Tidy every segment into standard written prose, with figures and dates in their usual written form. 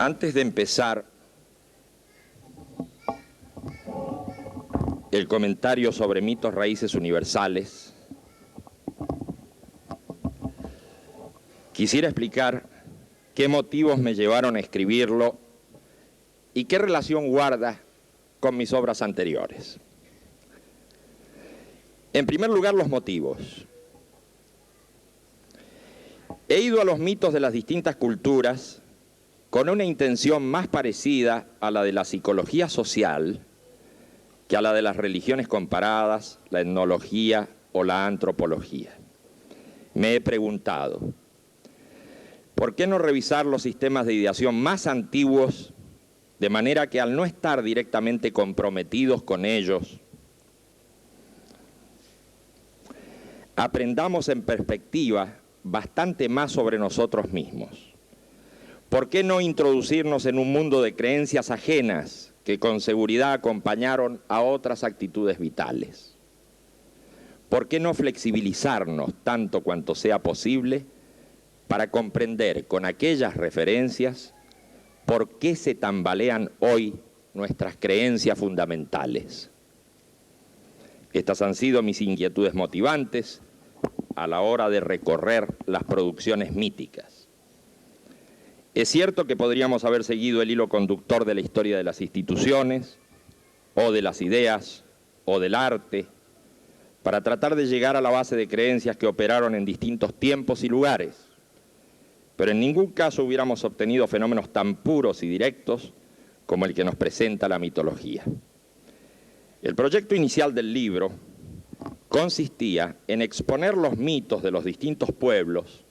Antes de empezar el comentario sobre mitos raíces universales, quisiera explicar qué motivos me llevaron a escribirlo y qué relación guarda con mis obras anteriores. En primer lugar, los motivos. He ido a los mitos de las distintas culturas con una intención más parecida a la de la psicología social que a la de las religiones comparadas, la etnología o la antropología. Me he preguntado, ¿por qué no revisar los sistemas de ideación más antiguos de manera que al no estar directamente comprometidos con ellos, aprendamos en perspectiva bastante más sobre nosotros mismos? ¿Por qué no introducirnos en un mundo de creencias ajenas que con seguridad acompañaron a otras actitudes vitales? ¿Por qué no flexibilizarnos tanto cuanto sea posible para comprender con aquellas referencias por qué se tambalean hoy nuestras creencias fundamentales? Estas han sido mis inquietudes motivantes a la hora de recorrer las producciones míticas. Es cierto que podríamos haber seguido el hilo conductor de la historia de las instituciones, o de las ideas, o del arte, para tratar de llegar a la base de creencias que operaron en distintos tiempos y lugares, pero en ningún caso hubiéramos obtenido fenómenos tan puros y directos como el que nos presenta la mitología. El proyecto inicial del libro consistía en exponer los mitos de los distintos pueblos,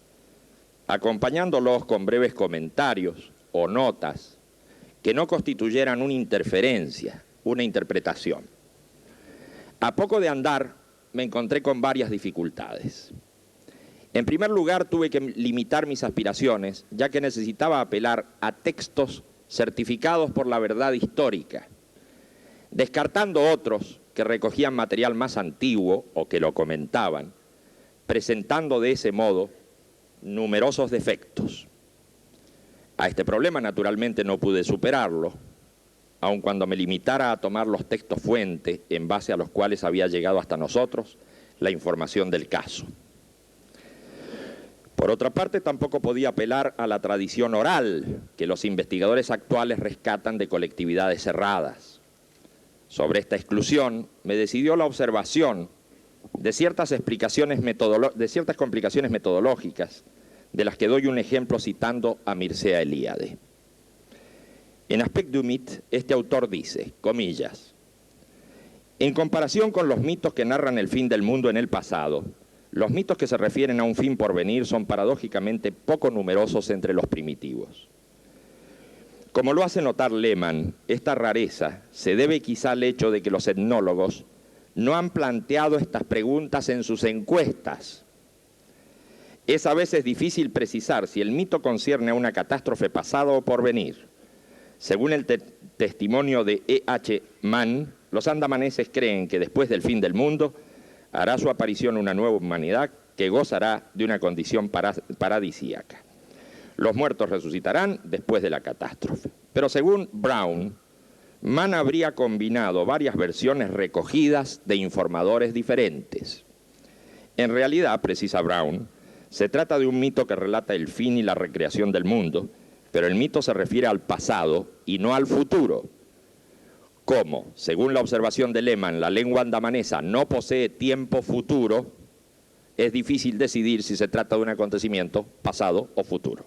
acompañándolos con breves comentarios o notas que no constituyeran una interferencia, una interpretación. A poco de andar me encontré con varias dificultades. En primer lugar, tuve que limitar mis aspiraciones, ya que necesitaba apelar a textos certificados por la verdad histórica, descartando otros que recogían material más antiguo o que lo comentaban, presentando de ese modo numerosos defectos. A este problema naturalmente no pude superarlo, aun cuando me limitara a tomar los textos fuente en base a los cuales había llegado hasta nosotros la información del caso. Por otra parte, tampoco podía apelar a la tradición oral que los investigadores actuales rescatan de colectividades cerradas. Sobre esta exclusión me decidió la observación de ciertas complicaciones metodológicas, de las que doy un ejemplo citando a Mircea Eliade. En Aspect du Mythe, este autor dice, comillas, en comparación con los mitos que narran el fin del mundo en el pasado, los mitos que se refieren a un fin por venir son paradójicamente poco numerosos entre los primitivos. Como lo hace notar Lehmann, esta rareza se debe quizá al hecho de que los etnólogos no han planteado estas preguntas en sus encuestas. Es a veces difícil precisar si el mito concierne a una catástrofe pasada o por venir. Según el testimonio de E.H. Mann, los andamaneses creen que después del fin del mundo hará su aparición una nueva humanidad que gozará de una condición paradisíaca. Los muertos resucitarán después de la catástrofe. Pero según Brown, Mann habría combinado varias versiones recogidas de informadores diferentes. En realidad, precisa Brown, se trata de un mito que relata el fin y la recreación del mundo, pero el mito se refiere al pasado y no al futuro. Como, según la observación de Lehmann, la lengua andamanesa no posee tiempo futuro, es difícil decidir si se trata de un acontecimiento pasado o futuro.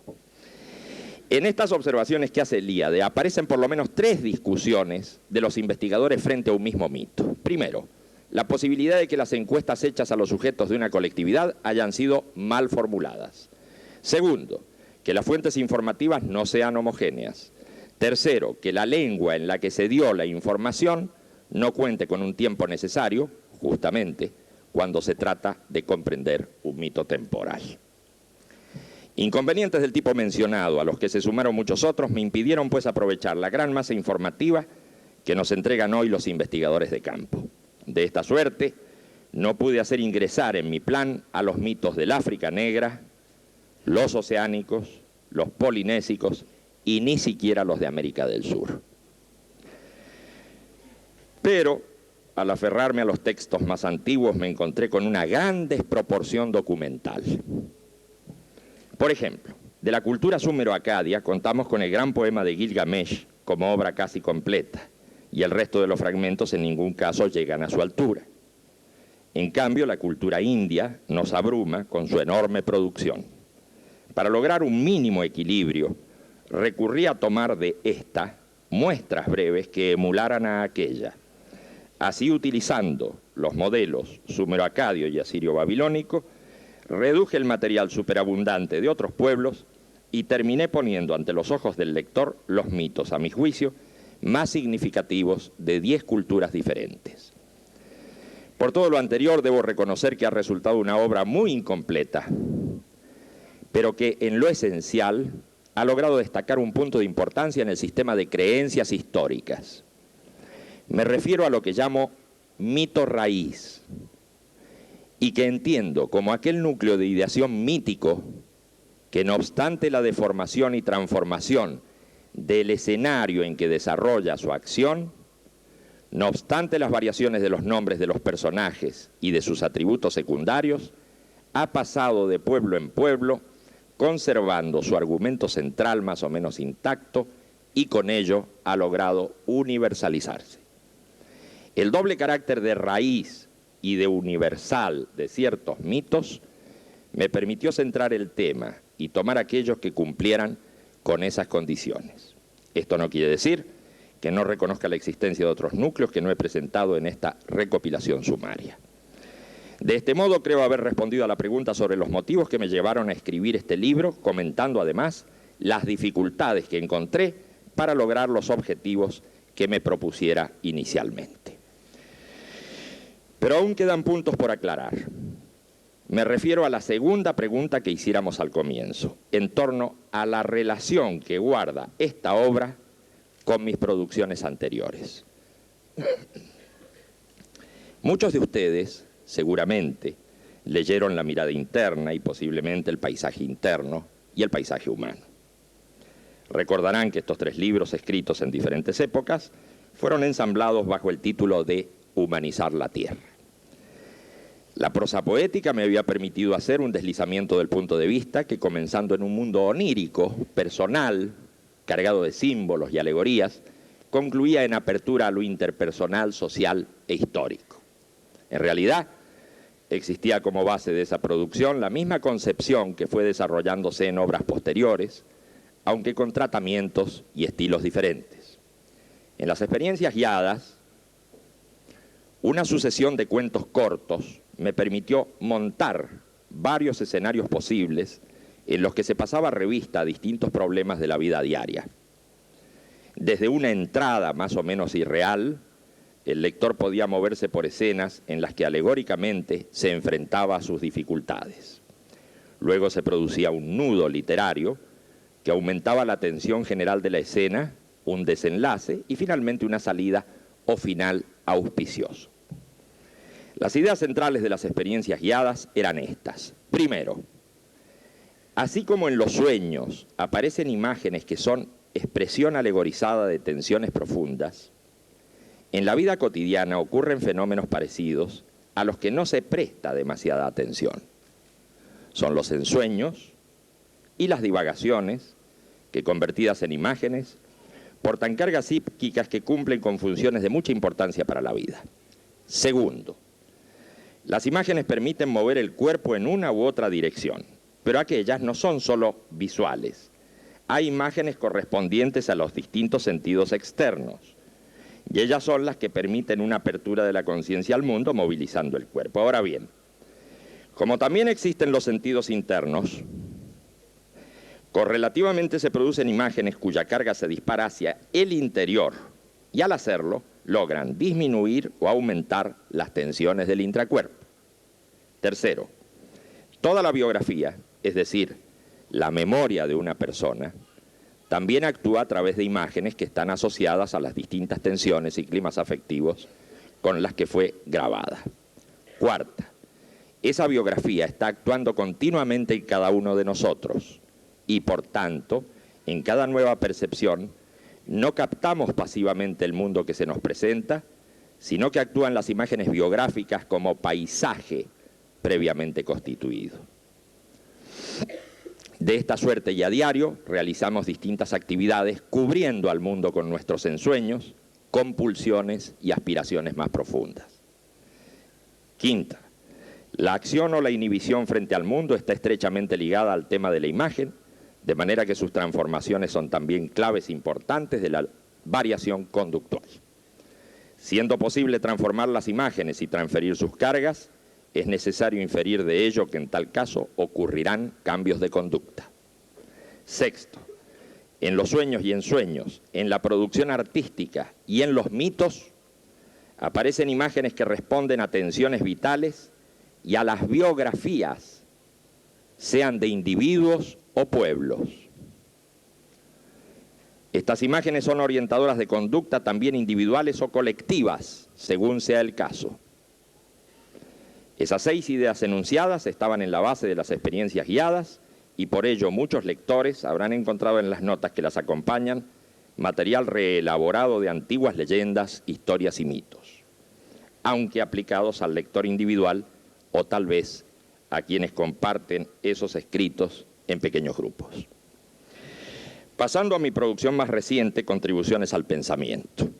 En estas observaciones que hace Eliade aparecen por lo menos tres discusiones de los investigadores frente a un mismo mito. Primero, la posibilidad de que las encuestas hechas a los sujetos de una colectividad hayan sido mal formuladas. Segundo, que las fuentes informativas no sean homogéneas. Tercero, que la lengua en la que se dio la información no cuente con un tiempo necesario, justamente, cuando se trata de comprender un mito temporal. Inconvenientes del tipo mencionado, a los que se sumaron muchos otros, me impidieron pues aprovechar la gran masa informativa que nos entregan hoy los investigadores de campo. De esta suerte, no pude hacer ingresar en mi plan a los mitos del África negra, los oceánicos, los polinésicos y ni siquiera los de América del Sur. Pero, al aferrarme a los textos más antiguos, me encontré con una gran desproporción documental. Por ejemplo, de la cultura súmero-acadia contamos con el gran poema de Gilgamesh como obra casi completa, y el resto de los fragmentos en ningún caso llegan a su altura. En cambio, la cultura india nos abruma con su enorme producción. Para lograr un mínimo equilibrio, recurrí a tomar de esta muestras breves que emularan a aquella. Así, utilizando los modelos súmero-acadio y asirio-babilónico, reduje el material superabundante de otros pueblos y terminé poniendo ante los ojos del lector los mitos, a mi juicio, más significativos de 10 culturas diferentes. Por todo lo anterior, debo reconocer que ha resultado una obra muy incompleta, pero que en lo esencial ha logrado destacar un punto de importancia en el sistema de creencias históricas. Me refiero a lo que llamo mito raíz, y que entiendo como aquel núcleo de ideación mítico que, no obstante la deformación y transformación del escenario en que desarrolla su acción, no obstante las variaciones de los nombres de los personajes y de sus atributos secundarios, ha pasado de pueblo en pueblo, conservando su argumento central más o menos intacto, y con ello ha logrado universalizarse. El doble carácter de raíz y de universal de ciertos mitos me permitió centrar el tema y tomar aquellos que cumplieran con esas condiciones. Esto no quiere decir que no reconozca la existencia de otros núcleos que no he presentado en esta recopilación sumaria. De este modo, creo haber respondido a la pregunta sobre los motivos que me llevaron a escribir este libro, comentando además las dificultades que encontré para lograr los objetivos que me propusiera inicialmente. Pero aún quedan puntos por aclarar. Me refiero a la segunda pregunta que hiciéramos al comienzo, en torno a la relación que guarda esta obra con mis producciones anteriores. Muchos de ustedes, seguramente, leyeron La mirada interna y posiblemente El paisaje interno y El paisaje humano. Recordarán que estos 3 libros, escritos en diferentes épocas, fueron ensamblados bajo el título de Humanizar la Tierra. La prosa poética me había permitido hacer un deslizamiento del punto de vista que, comenzando en un mundo onírico, personal, cargado de símbolos y alegorías, concluía en apertura a lo interpersonal, social e histórico. En realidad, existía como base de esa producción la misma concepción que fue desarrollándose en obras posteriores, aunque con tratamientos y estilos diferentes. En las experiencias guiadas, una sucesión de cuentos cortos me permitió montar varios escenarios posibles en los que se pasaba revista a distintos problemas de la vida diaria. Desde una entrada más o menos irreal, el lector podía moverse por escenas en las que alegóricamente se enfrentaba a sus dificultades. Luego se producía un nudo literario que aumentaba la tensión general de la escena, un desenlace y finalmente una salida o final auspicioso. Las ideas centrales de las experiencias guiadas eran estas. Primero, así como en los sueños aparecen imágenes que son expresión alegorizada de tensiones profundas, en la vida cotidiana ocurren fenómenos parecidos a los que no se presta demasiada atención. Son los ensueños y las divagaciones que, convertidas en imágenes, portan cargas psíquicas que cumplen con funciones de mucha importancia para la vida. Segundo, las imágenes permiten mover el cuerpo en una u otra dirección, pero aquellas no son solo visuales. Hay imágenes correspondientes a los distintos sentidos externos, y ellas son las que permiten una apertura de la conciencia al mundo movilizando el cuerpo. Ahora bien, como también existen los sentidos internos, correlativamente se producen imágenes cuya carga se dispara hacia el interior, y al hacerlo logran disminuir o aumentar las tensiones del intracuerpo. Tercero, toda la biografía, es decir, la memoria de una persona, también actúa a través de imágenes que están asociadas a las distintas tensiones y climas afectivos con las que fue grabada. Cuarta, esa biografía está actuando continuamente en cada uno de nosotros y, por tanto, en cada nueva percepción, no captamos pasivamente el mundo que se nos presenta, sino que actúan las imágenes biográficas como paisaje previamente constituido. De esta suerte y a diario realizamos distintas actividades cubriendo al mundo con nuestros ensueños, compulsiones y aspiraciones más profundas. Quinta, la acción o la inhibición frente al mundo está estrechamente ligada al tema de la imagen, de manera que sus transformaciones son también claves importantes de la variación conductual. Siendo posible transformar las imágenes y transferir sus cargas, es necesario inferir de ello que en tal caso ocurrirán cambios de conducta. Sexto, en los sueños y ensueños, en la producción artística y en los mitos, aparecen imágenes que responden a tensiones vitales y a las biografías, sean de individuos o pueblos. Estas imágenes son orientadoras de conducta también individuales o colectivas, según sea el caso. Esas 6 ideas enunciadas estaban en la base de las experiencias guiadas y por ello muchos lectores habrán encontrado en las notas que las acompañan material reelaborado de antiguas leyendas, historias y mitos, aunque aplicados al lector individual o tal vez a quienes comparten esos escritos en pequeños grupos. Pasando a mi producción más reciente, Contribuciones al Pensamiento.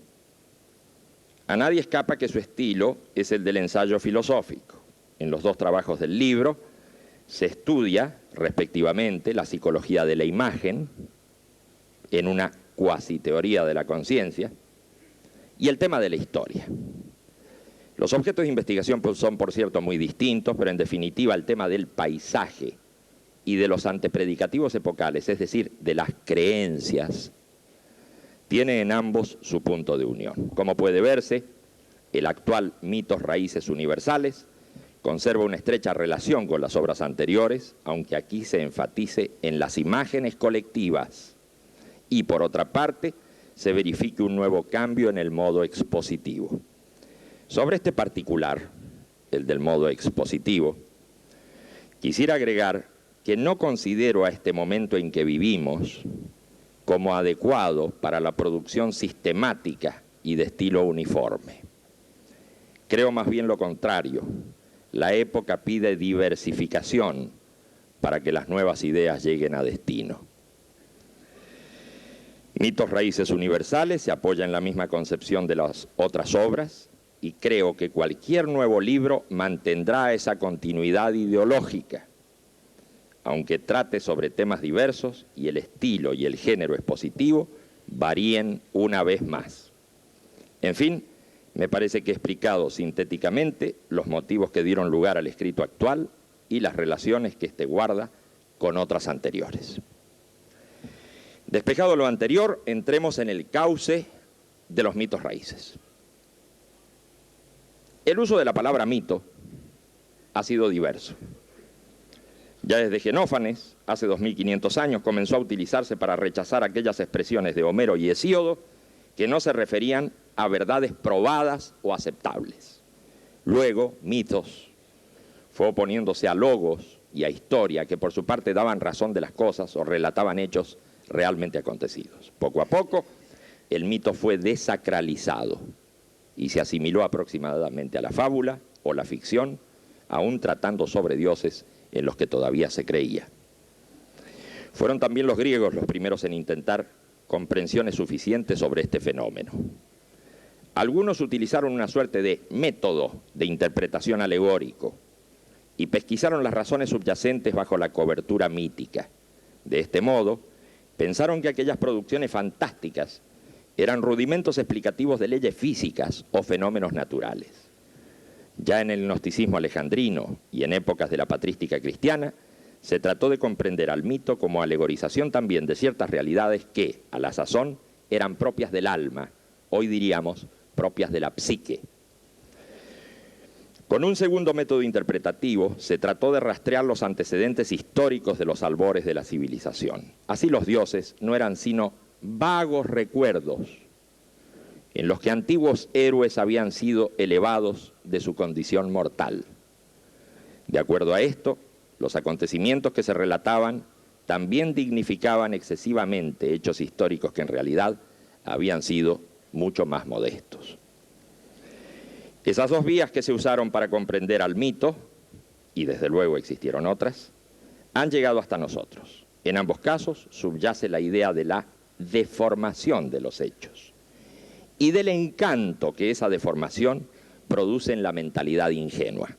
A nadie escapa que su estilo es el del ensayo filosófico. En los 2 trabajos del libro se estudia, respectivamente, la psicología de la imagen, en una cuasi teoría de la conciencia, y el tema de la historia. Los objetos de investigación son, por cierto, muy distintos, pero en definitiva el tema del paisaje y de los antepredicativos epocales, es decir, de las creencias, tiene en ambos su punto de unión. Como puede verse, el actual Mitos, Raíces Universales conserva una estrecha relación con las obras anteriores, aunque aquí se enfatice en las imágenes colectivas y, por otra parte, se verifique un nuevo cambio en el modo expositivo. Sobre este particular, el del modo expositivo, quisiera agregar que no considero a este momento en que vivimos como adecuado para la producción sistemática y de estilo uniforme. Creo más bien lo contrario. La época pide diversificación para que las nuevas ideas lleguen a destino. Mitos, Raíces Universales se apoya en la misma concepción de las otras obras y creo que cualquier nuevo libro mantendrá esa continuidad ideológica, aunque trate sobre temas diversos y el estilo y el género expositivo varíen una vez más. En fin, me parece que he explicado sintéticamente los motivos que dieron lugar al escrito actual y las relaciones que éste guarda con otras anteriores. Despejado lo anterior, entremos en el cauce de los mitos raíces. El uso de la palabra mito ha sido diverso. Ya desde Genófanes, hace 2500 años, comenzó a utilizarse para rechazar aquellas expresiones de Homero y Hesíodo que no se referían a verdades probadas o aceptables. Luego, mitos fue oponiéndose a logos y a historia que por su parte daban razón de las cosas o relataban hechos realmente acontecidos. Poco a poco, el mito fue desacralizado y se asimiló aproximadamente a la fábula o la ficción, aún tratando sobre dioses en los que todavía se creía. Fueron también los griegos los primeros en intentar comprensiones suficientes sobre este fenómeno. Algunos utilizaron una suerte de método de interpretación alegórico y pesquisaron las razones subyacentes bajo la cobertura mítica. De este modo, pensaron que aquellas producciones fantásticas eran rudimentos explicativos de leyes físicas o fenómenos naturales. Ya en el gnosticismo alejandrino y en épocas de la patrística cristiana, se trató de comprender al mito como alegorización también de ciertas realidades que, a la sazón, eran propias del alma, hoy diríamos propias de la psique. Con un segundo método interpretativo, se trató de rastrear los antecedentes históricos de los albores de la civilización. Así los dioses no eran sino vagos recuerdos en los que antiguos héroes habían sido elevados de su condición mortal. De acuerdo a esto, los acontecimientos que se relataban también dignificaban excesivamente hechos históricos que en realidad habían sido mucho más modestos. Esas dos vías que se usaron para comprender al mito, y desde luego existieron otras, han llegado hasta nosotros. En ambos casos subyace la idea de la deformación de los hechos y del encanto que esa deformación produce en la mentalidad ingenua.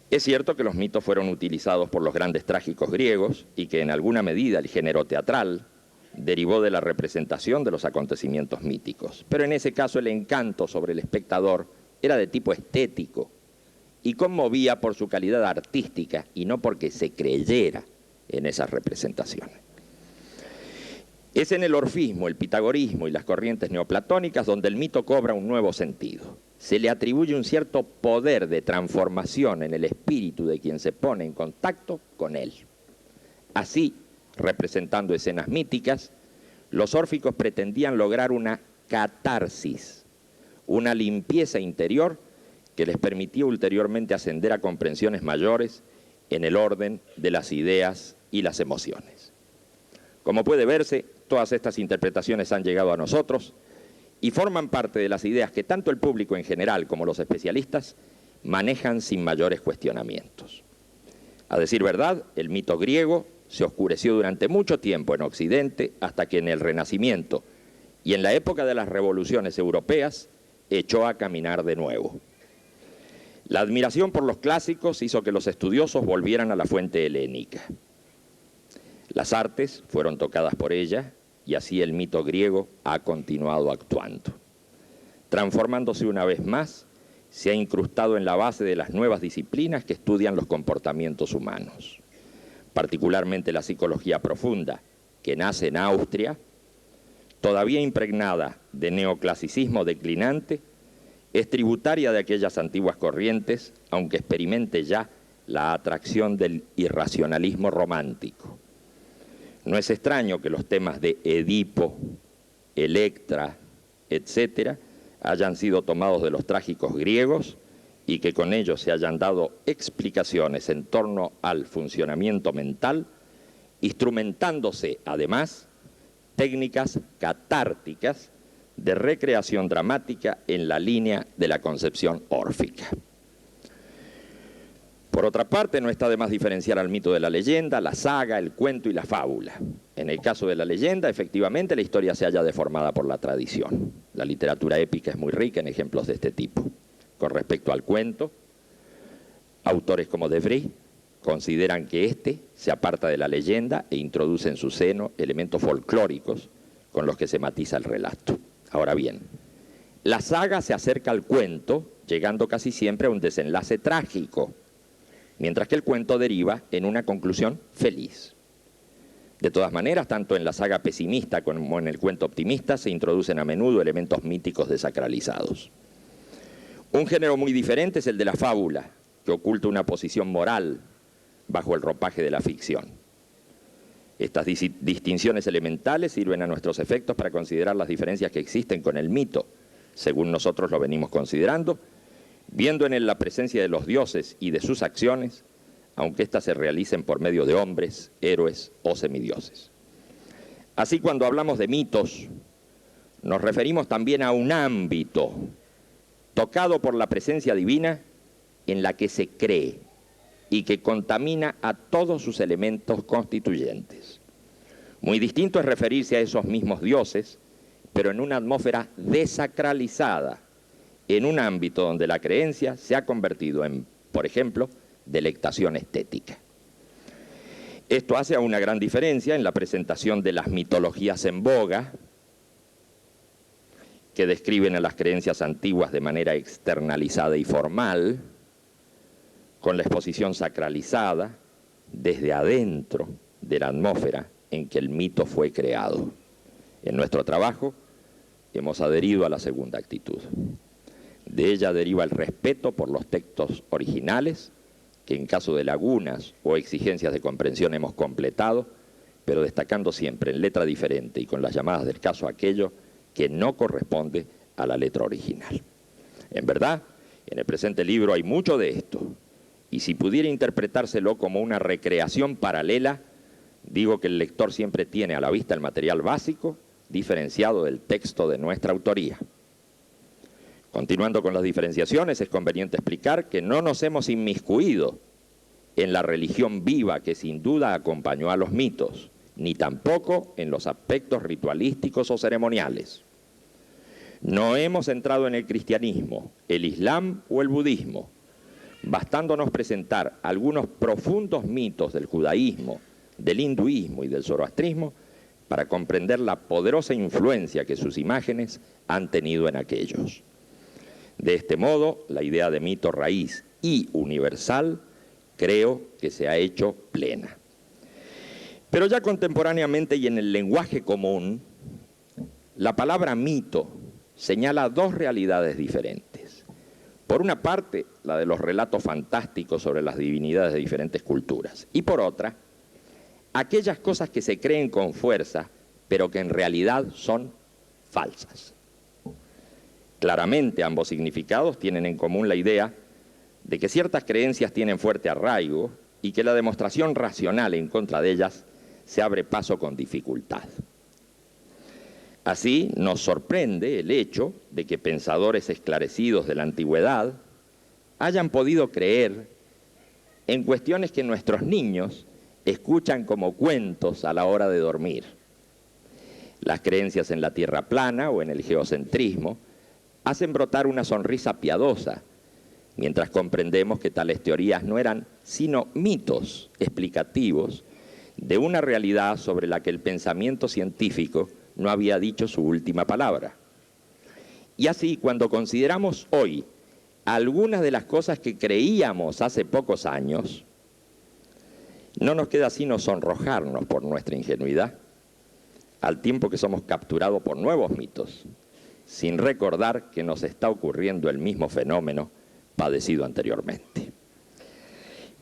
Es cierto que los mitos fueron utilizados por los grandes trágicos griegos y que en alguna medida el género teatral derivó de la representación de los acontecimientos míticos, pero en ese caso el encanto sobre el espectador era de tipo estético y conmovía por su calidad artística y no porque se creyera en esas representaciones. Es en el orfismo, el pitagorismo y las corrientes neoplatónicas donde el mito cobra un nuevo sentido. Se le atribuye un cierto poder de transformación en el espíritu de quien se pone en contacto con él. Así, representando escenas míticas, los órficos pretendían lograr una catarsis, una limpieza interior que les permitía ulteriormente ascender a comprensiones mayores en el orden de las ideas y las emociones. Como puede verse, todas estas interpretaciones han llegado a nosotros y forman parte de las ideas que tanto el público en general como los especialistas manejan sin mayores cuestionamientos. A decir verdad, el mito griego se oscureció durante mucho tiempo en Occidente hasta que en el Renacimiento y en la época de las revoluciones europeas echó a caminar de nuevo. La admiración por los clásicos hizo que los estudiosos volvieran a la fuente helénica. Las artes fueron tocadas por ella y así el mito griego ha continuado actuando. Transformándose una vez más, se ha incrustado en la base de las nuevas disciplinas que estudian los comportamientos humanos. Particularmente la psicología profunda, que nace en Austria, todavía impregnada de neoclasicismo declinante, es tributaria de aquellas antiguas corrientes, aunque experimente ya la atracción del irracionalismo romántico. No es extraño que los temas de Edipo, Electra, etcétera, hayan sido tomados de los trágicos griegos y que con ellos se hayan dado explicaciones en torno al funcionamiento mental, instrumentándose además técnicas catárticas de recreación dramática en la línea de la concepción órfica. Por otra parte, no está de más diferenciar al mito de la leyenda, la saga, el cuento y la fábula. En el caso de la leyenda, efectivamente, la historia se halla deformada por la tradición. La literatura épica es muy rica en ejemplos de este tipo. Con respecto al cuento, autores como De Vries consideran que éste se aparta de la leyenda e introduce en su seno elementos folclóricos con los que se matiza el relato. Ahora bien, la saga se acerca al cuento, llegando casi siempre a un desenlace trágico, mientras que el cuento deriva en una conclusión feliz. De todas maneras, tanto en la saga pesimista como en el cuento optimista se introducen a menudo elementos míticos desacralizados. Un género muy diferente es el de la fábula, que oculta una posición moral bajo el ropaje de la ficción. Estas distinciones elementales sirven a nuestros efectos para considerar las diferencias que existen con el mito, según nosotros lo venimos considerando, viendo en él la presencia de los dioses y de sus acciones, aunque éstas se realicen por medio de hombres, héroes o semidioses. Así, cuando hablamos de mitos, nos referimos también a un ámbito tocado por la presencia divina en la que se cree y que contamina a todos sus elementos constituyentes. Muy distinto es referirse a esos mismos dioses, pero en una atmósfera desacralizada, en un ámbito donde la creencia se ha convertido en, por ejemplo, delectación estética. Esto hace una gran diferencia en la presentación de las mitologías en boga, que describen a las creencias antiguas de manera externalizada y formal, con la exposición sacralizada desde adentro de la atmósfera en que el mito fue creado. En nuestro trabajo hemos adherido a la segunda actitud. De ella deriva el respeto por los textos originales, que en caso de lagunas o exigencias de comprensión hemos completado, pero destacando siempre en letra diferente y con las llamadas del caso aquello que no corresponde a la letra original. En verdad, en el presente libro hay mucho de esto, y si pudiera interpretárselo como una recreación paralela, Digo que el lector siempre tiene a la vista el material básico, diferenciado del texto de nuestra autoría. Continuando con las diferenciaciones, es conveniente explicar que no nos hemos inmiscuido en la religión viva que sin duda acompañó a los mitos, ni tampoco en los aspectos ritualísticos o ceremoniales. No hemos entrado en el cristianismo, el islam o el budismo, bastándonos presentar algunos profundos mitos del judaísmo, del hinduismo y del zoroastrismo para comprender la poderosa influencia que sus imágenes han tenido en aquellos. De este modo, la idea de mito raíz y universal creo que se ha hecho plena. Pero ya contemporáneamente y en el lenguaje común, la palabra mito señala dos realidades diferentes. Por una parte, la de los relatos fantásticos sobre las divinidades de diferentes culturas, y por otra, aquellas cosas que se creen con fuerza, pero que en realidad son falsas. Claramente, ambos significados tienen en común la idea de que ciertas creencias tienen fuerte arraigo y que la demostración racional en contra de ellas se abre paso con dificultad. Así, nos sorprende el hecho de que pensadores esclarecidos de la antigüedad hayan podido creer en cuestiones que nuestros niños escuchan como cuentos a la hora de dormir. Las creencias en la tierra plana o en el geocentrismo hacen brotar una sonrisa piadosa, mientras comprendemos que tales teorías no eran sino mitos explicativos de una realidad sobre la que el pensamiento científico no había dicho su última palabra. Y así, cuando consideramos hoy algunas de las cosas que creíamos hace pocos años, no nos queda sino sonrojarnos por nuestra ingenuidad, al tiempo que somos capturados por nuevos mitos, sin recordar que nos está ocurriendo el mismo fenómeno padecido anteriormente.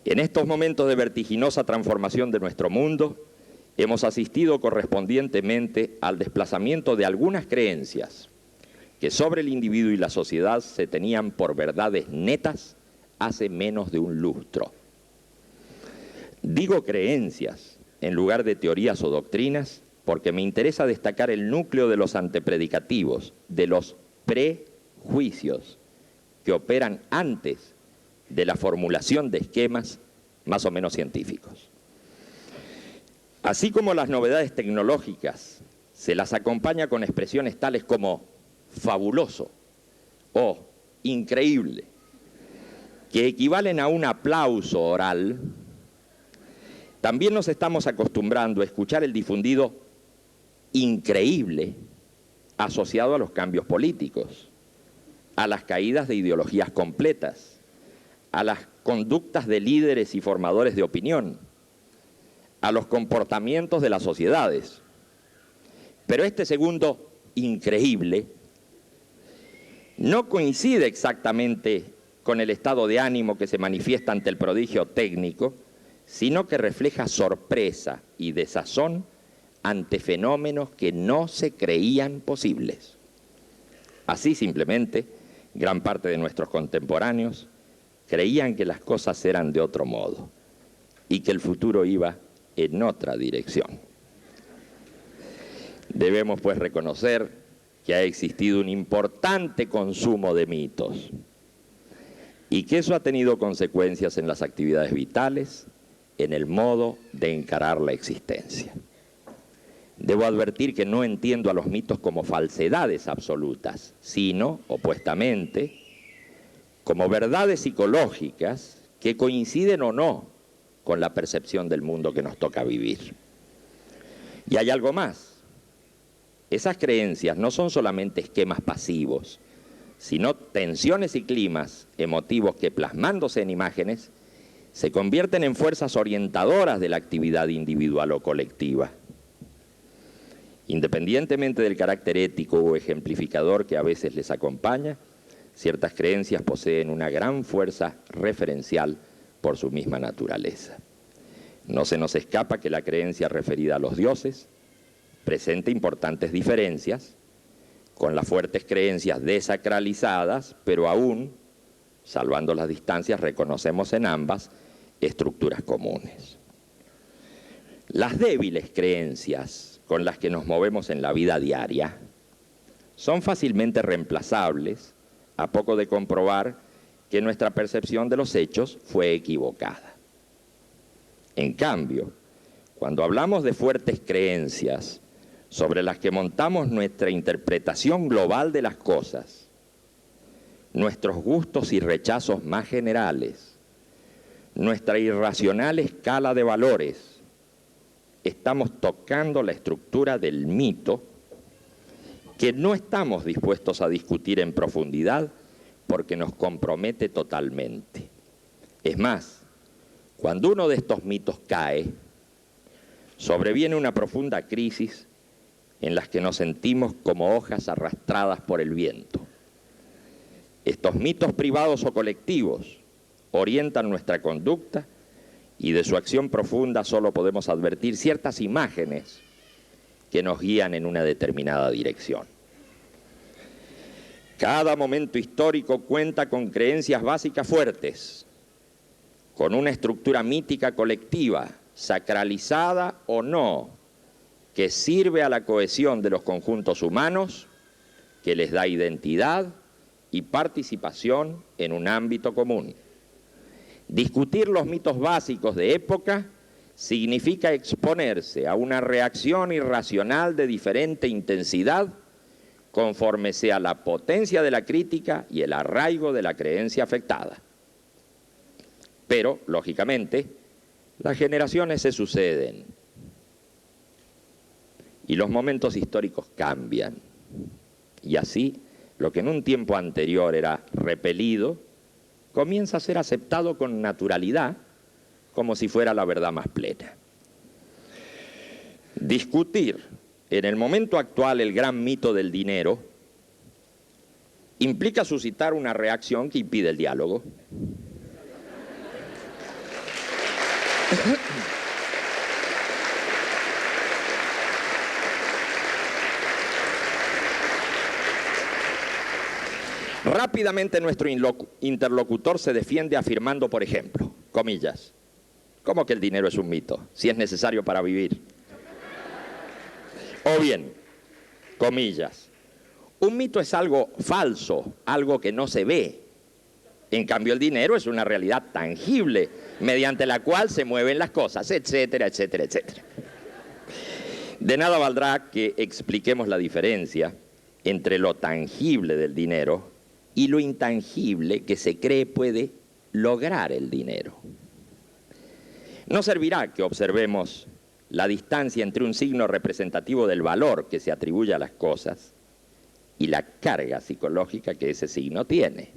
En estos momentos de vertiginosa transformación de nuestro mundo, hemos asistido correspondientemente al desplazamiento de algunas creencias que sobre el individuo y la sociedad se tenían por verdades netas hace menos de un lustro. Digo creencias en lugar de teorías o doctrinas porque me interesa destacar el núcleo de los antepredicativos, de los prejuicios que operan antes de la formulación de esquemas más o menos científicos. Así como las novedades tecnológicas se las acompaña con expresiones tales como fabuloso o increíble, que equivalen a un aplauso oral, también nos estamos acostumbrando a escuchar el difundido increíble asociado a los cambios políticos, a las caídas de ideologías completas, a las conductas de líderes y formadores de opinión, a los comportamientos de las sociedades. Pero este segundo increíble no coincide exactamente con el estado de ánimo que se manifiesta ante el prodigio técnico, sino que refleja sorpresa y desazón ante fenómenos que no se creían posibles. Así simplemente, gran parte de nuestros contemporáneos creían que las cosas eran de otro modo y que el futuro iba en otra dirección. Debemos pues reconocer que ha existido un importante consumo de mitos y que eso ha tenido consecuencias en las actividades vitales, en el modo de encarar la existencia. Debo advertir que no entiendo a los mitos como falsedades absolutas, sino, opuestamente, como verdades psicológicas que coinciden o no con la percepción del mundo que nos toca vivir. Y hay algo más. Esas creencias no son solamente esquemas pasivos, sino tensiones y climas emotivos que, plasmándose en imágenes, se convierten en fuerzas orientadoras de la actividad individual o colectiva. Independientemente del carácter ético o ejemplificador que a veces les acompaña, ciertas creencias poseen una gran fuerza referencial por su misma naturaleza. No se nos escapa que la creencia referida a los dioses presenta importantes diferencias con las fuertes creencias desacralizadas, pero aún, salvando las distancias, reconocemos en ambas estructuras comunes. Las débiles creencias con las que nos movemos en la vida diaria son fácilmente reemplazables a poco de comprobar que nuestra percepción de los hechos fue equivocada. En cambio, cuando hablamos de fuertes creencias sobre las que montamos nuestra interpretación global de las cosas, nuestros gustos y rechazos más generales, nuestra irracional escala de valores, estamos tocando la estructura del mito que no estamos dispuestos a discutir en profundidad porque nos compromete totalmente. Es más, cuando uno de estos mitos cae, sobreviene una profunda crisis en la que nos sentimos como hojas arrastradas por el viento. Estos mitos privados o colectivos orientan nuestra conducta y de su acción profunda solo podemos advertir ciertas imágenes que nos guían en una determinada dirección. Cada momento histórico cuenta con creencias básicas fuertes, con una estructura mítica colectiva, sacralizada o no, que sirve a la cohesión de los conjuntos humanos, que les da identidad y participación en un ámbito común. Discutir los mitos básicos de época significa exponerse a una reacción irracional de diferente intensidad conforme sea la potencia de la crítica y el arraigo de la creencia afectada. Pero, lógicamente, las generaciones se suceden y los momentos históricos cambian. Y así, lo que en un tiempo anterior era repelido, comienza a ser aceptado con naturalidad, como si fuera la verdad más plena. Discutir en el momento actual el gran mito del dinero implica suscitar una reacción que impide el diálogo. Rápidamente nuestro interlocutor se defiende afirmando, por ejemplo, comillas, ¿cómo que el dinero es un mito? Si es necesario para vivir. O bien, comillas, un mito es algo falso, algo que no se ve. En cambio, el dinero es una realidad tangible, mediante la cual se mueven las cosas, etcétera, etcétera, etcétera. De nada valdrá que expliquemos la diferencia entre lo tangible del dinero y lo intangible que se cree puede lograr el dinero. No servirá que observemos la distancia entre un signo representativo del valor que se atribuye a las cosas y la carga psicológica que ese signo tiene.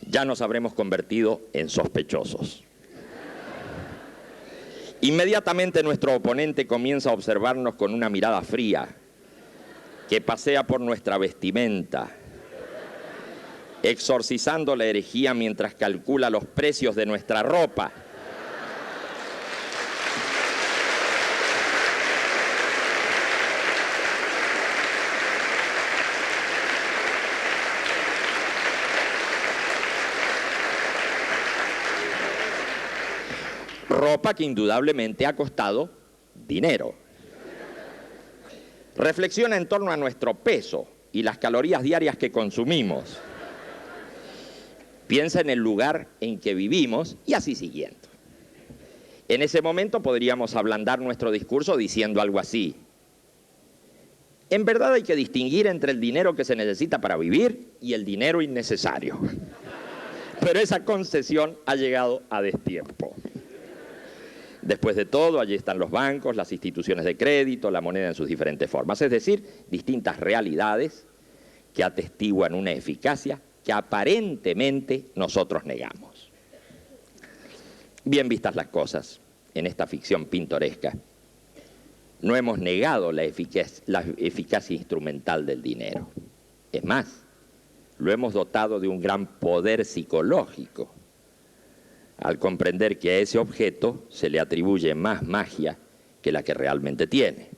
Ya nos habremos convertido en sospechosos. Inmediatamente nuestro oponente comienza a observarnos con una mirada fría que pasea por nuestra vestimenta, exorcizando la herejía mientras calcula los precios de nuestra ropa. Ropa que indudablemente ha costado dinero. Reflexiona en torno a nuestro peso y las calorías diarias que consumimos. Piensa en el lugar en que vivimos y así siguiendo. En ese momento podríamos ablandar nuestro discurso diciendo algo así. En verdad hay que distinguir entre el dinero que se necesita para vivir y el dinero innecesario. Pero esa concesión ha llegado a destiempo. Después de todo, allí están los bancos, las instituciones de crédito, la moneda en sus diferentes formas, es decir, distintas realidades que atestiguan una eficacia que aparentemente nosotros negamos. Bien vistas las cosas en esta ficción pintoresca, no hemos negado la eficacia instrumental del dinero. Es más, lo hemos dotado de un gran poder psicológico, al comprender que a ese objeto se le atribuye más magia que la que realmente tiene.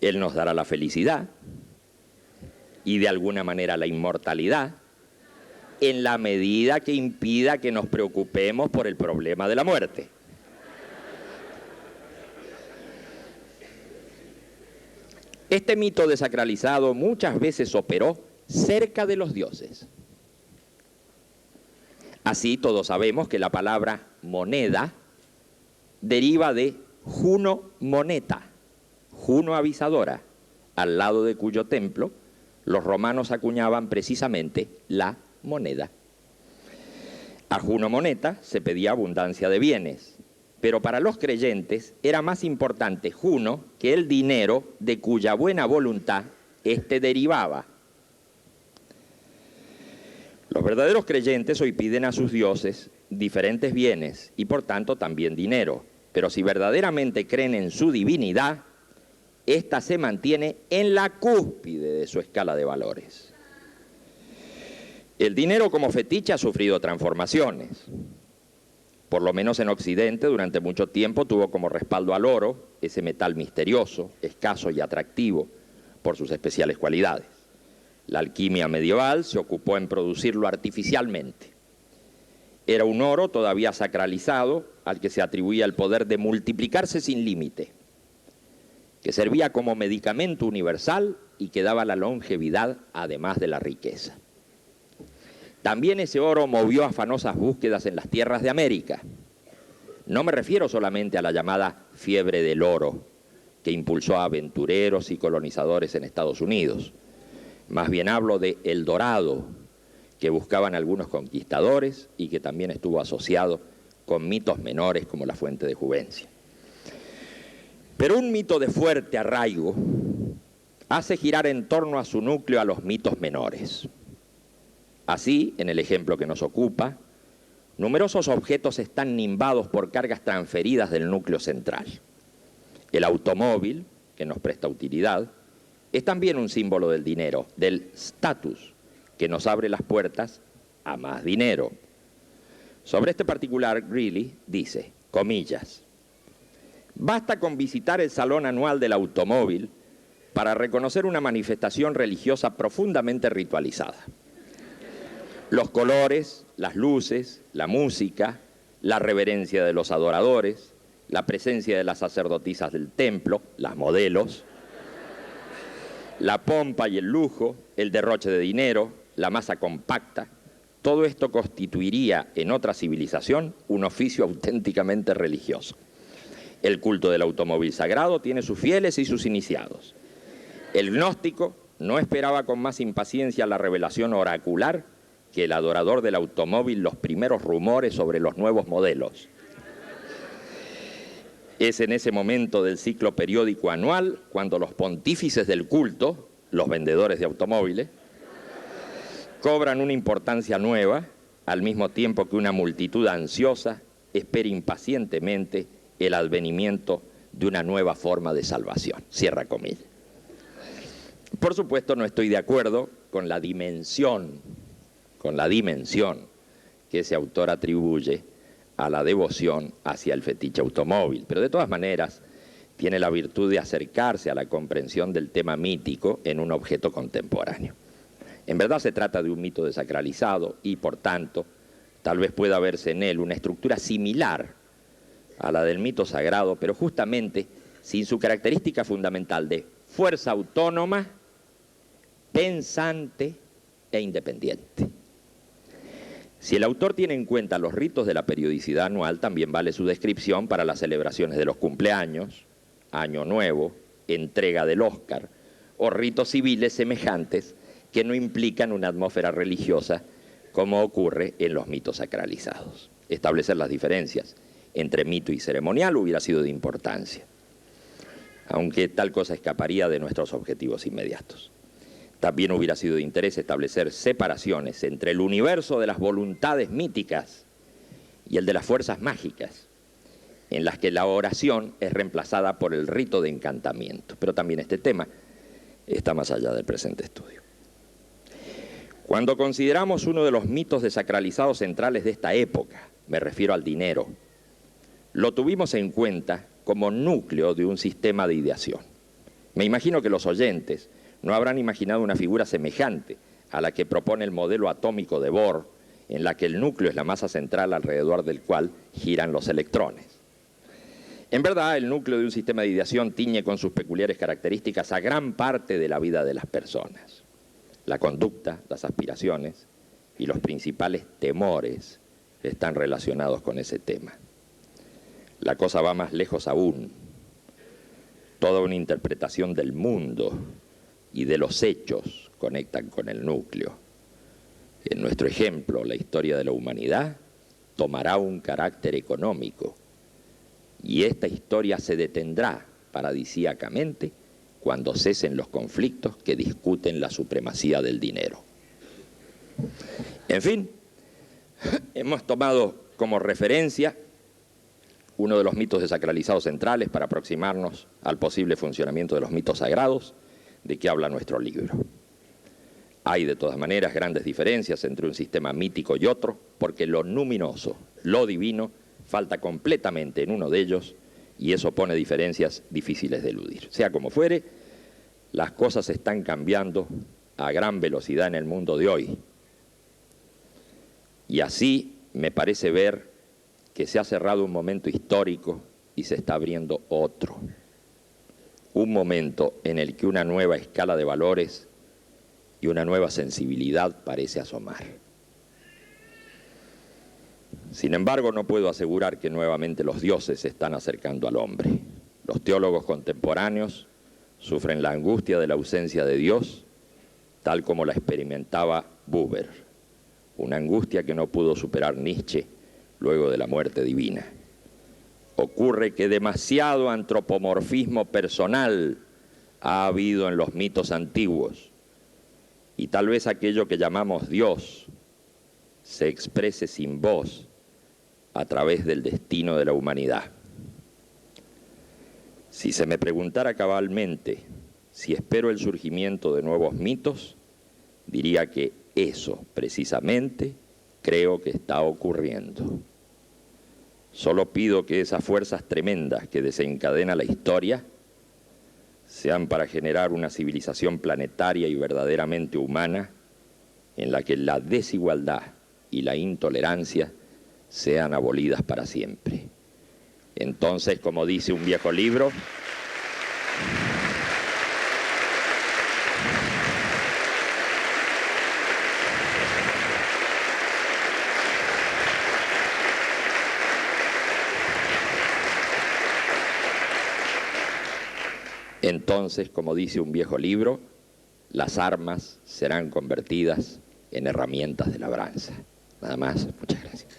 Él nos dará la felicidad y de alguna manera la inmortalidad en la medida que impida que nos preocupemos por el problema de la muerte. Este mito desacralizado muchas veces operó cerca de los dioses. Así todos sabemos que la palabra moneda deriva de Juno Moneta, Juno avisadora, al lado de cuyo templo los romanos acuñaban precisamente la moneda. A Juno Moneta se pedía abundancia de bienes, pero para los creyentes era más importante Juno que el dinero de cuya buena voluntad éste derivaba. Los verdaderos creyentes hoy piden a sus dioses diferentes bienes y por tanto también dinero, pero si verdaderamente creen en su divinidad, ésta se mantiene en la cúspide de su escala de valores. El dinero como fetiche ha sufrido transformaciones. Por lo menos en Occidente, durante mucho tiempo tuvo como respaldo al oro, ese metal misterioso, escaso y atractivo por sus especiales cualidades. La alquimia medieval se ocupó en producirlo artificialmente. Era un oro todavía sacralizado al que se atribuía el poder de multiplicarse sin límite, que servía como medicamento universal y que daba la longevidad además de la riqueza. También ese oro movió afanosas búsquedas en las tierras de América. No me refiero solamente a la llamada fiebre del oro, que impulsó a aventureros y colonizadores en Estados Unidos. Más bien hablo de El Dorado, que buscaban algunos conquistadores y que también estuvo asociado con mitos menores como la fuente de Juvencia. Pero un mito de fuerte arraigo hace girar en torno a su núcleo a los mitos menores. Así, en el ejemplo que nos ocupa, numerosos objetos están nimbados por cargas transferidas del núcleo central. El automóvil, que nos presta utilidad, es también un símbolo del dinero, del status, que nos abre las puertas a más dinero. Sobre este particular, Greeley dice, comillas, basta con visitar el salón anual del automóvil para reconocer una manifestación religiosa profundamente ritualizada. Los colores, las luces, la música, la reverencia de los adoradores, la presencia de las sacerdotisas del templo, las modelos, la pompa y el lujo, el derroche de dinero, la masa compacta, todo esto constituiría en otra civilización un oficio auténticamente religioso. El culto del automóvil sagrado tiene sus fieles y sus iniciados. El gnóstico no esperaba con más impaciencia la revelación oracular que el adorador del automóvil los primeros rumores sobre los nuevos modelos. Es en ese momento del ciclo periódico anual cuando los pontífices del culto, los vendedores de automóviles, cobran una importancia nueva, al mismo tiempo que una multitud ansiosa espera impacientemente el advenimiento de una nueva forma de salvación. Cierra comillas. Por supuesto, no estoy de acuerdo con la dimensión que ese autor atribuye a la devoción hacia el fetiche automóvil, pero de todas maneras tiene la virtud de acercarse a la comprensión del tema mítico en un objeto contemporáneo. En verdad se trata de un mito desacralizado y, por tanto, tal vez pueda verse en él una estructura similar a la del mito sagrado, pero justamente sin su característica fundamental de fuerza autónoma, pensante e independiente. Si el autor tiene en cuenta los ritos de la periodicidad anual, también vale su descripción para las celebraciones de los cumpleaños, Año Nuevo, entrega del Oscar o ritos civiles semejantes que no implican una atmósfera religiosa como ocurre en los mitos sacralizados. Establecer las diferencias entre mito y ceremonial hubiera sido de importancia, aunque tal cosa escaparía de nuestros objetivos inmediatos. También hubiera sido de interés establecer separaciones entre el universo de las voluntades míticas y el de las fuerzas mágicas, en las que la oración es reemplazada por el rito de encantamiento. Pero también este tema está más allá del presente estudio. Cuando consideramos uno de los mitos desacralizados centrales de esta época, me refiero al dinero, lo tuvimos en cuenta como núcleo de un sistema de ideación. Me imagino que los oyentes no habrán imaginado una figura semejante a la que propone el modelo atómico de Bohr, en la que el núcleo es la masa central alrededor del cual giran los electrones. En verdad, el núcleo de un sistema de ideación tiñe con sus peculiares características a gran parte de la vida de las personas. La conducta, las aspiraciones y los principales temores están relacionados con ese tema. La cosa va más lejos aún. Toda una interpretación del mundo y de los hechos conectan con el núcleo. En nuestro ejemplo, la historia de la humanidad tomará un carácter económico y esta historia se detendrá paradisíacamente cuando cesen los conflictos que discuten la supremacía del dinero. En fin, hemos tomado como referencia uno de los mitos desacralizados centrales para aproximarnos al posible funcionamiento de los mitos sagrados de que habla nuestro libro. Hay de todas maneras grandes diferencias entre un sistema mítico y otro, porque lo luminoso, lo divino, falta completamente en uno de ellos y eso pone diferencias difíciles de eludir. Sea como fuere, las cosas están cambiando a gran velocidad en el mundo de hoy. Y así me parece ver que se ha cerrado un momento histórico y se está abriendo otro. Un momento en el que una nueva escala de valores y una nueva sensibilidad parece asomar. Sin embargo, no puedo asegurar que nuevamente los dioses se están acercando al hombre. Los teólogos contemporáneos sufren la angustia de la ausencia de Dios, tal como la experimentaba Buber, una angustia que no pudo superar Nietzsche luego de la muerte divina. Ocurre que demasiado antropomorfismo personal ha habido en los mitos antiguos y tal vez aquello que llamamos Dios se exprese sin voz a través del destino de la humanidad. Si se me preguntara cabalmente si espero el surgimiento de nuevos mitos, diría que eso precisamente creo que está ocurriendo. Solo pido que esas fuerzas tremendas que desencadena la historia sean para generar una civilización planetaria y verdaderamente humana en la que la desigualdad y la intolerancia sean abolidas para siempre. Entonces, como dice un viejo libro, las armas serán convertidas en herramientas de labranza. Nada más, muchas gracias.